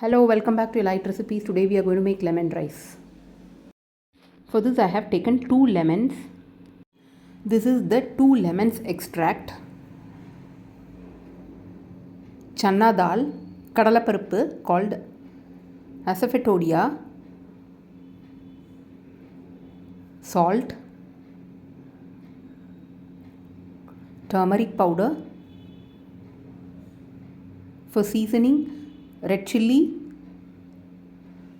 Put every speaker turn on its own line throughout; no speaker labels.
Hello, welcome back to Light Recipes. Today we are going to make lemon rice. For this I have taken 2 lemons. This is the 2 lemons extract. Channa dal, kadalaparuppu called asafoetida, salt, turmeric powder, for seasoning red chilli,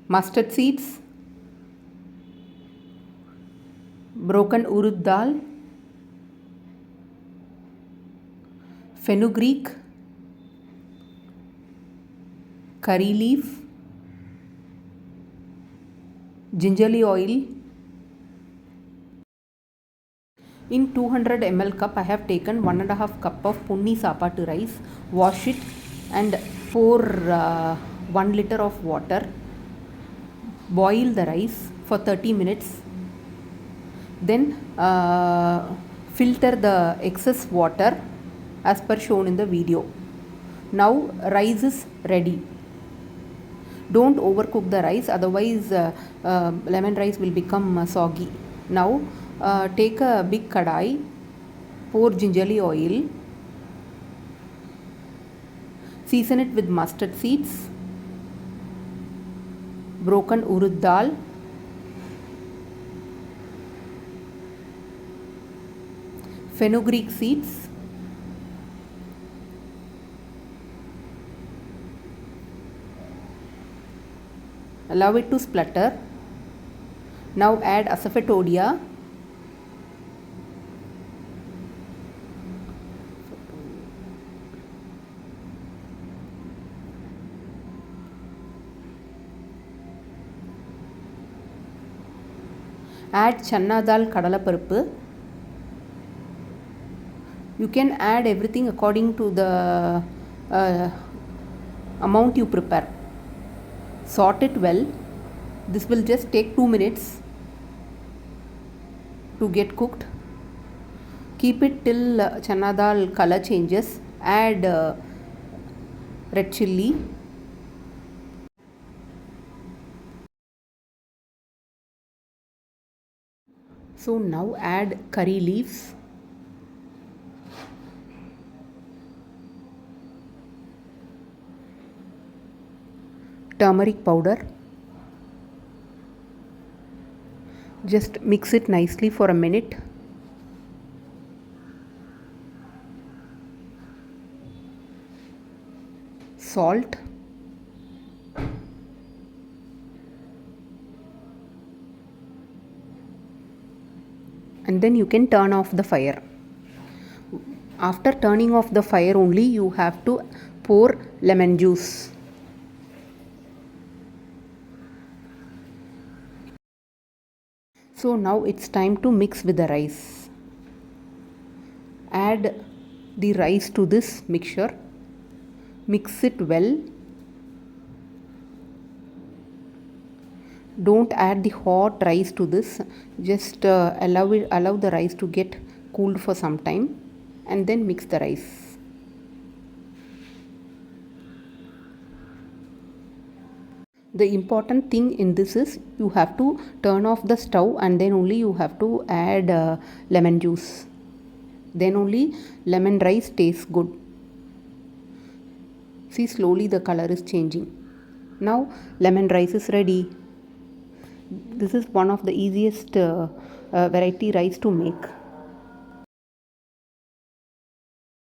mustard seeds, broken urud dal, fenugreek, curry leaf, gingerly oil. In 200 ml cup I have taken 1.5 cup of punni sapattu rice. Wash it and pour 1 liter of water. Boil the rice for 30 minutes. Then filter the excess water as per shown in the video. Now rice is ready. Don't overcook the rice, otherwise lemon rice will become soggy. Now take a big kadai, pour gingerly oil, season it with mustard seeds, broken urud dal, fenugreek seeds, allow it to splutter. Now add asafoetida, add channa dal kadalaparuppu. You can add everything according to the amount you prepare. Sort it well. This will just take 2 minutes to get cooked. Keep it till channa dal color changes. Add red chilli. So now add curry leaves, turmeric powder. Just mix it nicely for a minute. Salt, and then you can turn off the fire. After turning off the fire only you have to pour lemon juice. So now it's time to mix with the rice. Add the rice to this mixture. Mix it well. Don't add the hot rice to this. Just allow the rice to get cooled for some time and then mix the rice. The important thing in this is you have to turn off the stove and then only you have to add lemon juice. Then only lemon rice tastes good. See, slowly the color is changing. Now lemon rice is ready. This is one of the easiest variety rice to make.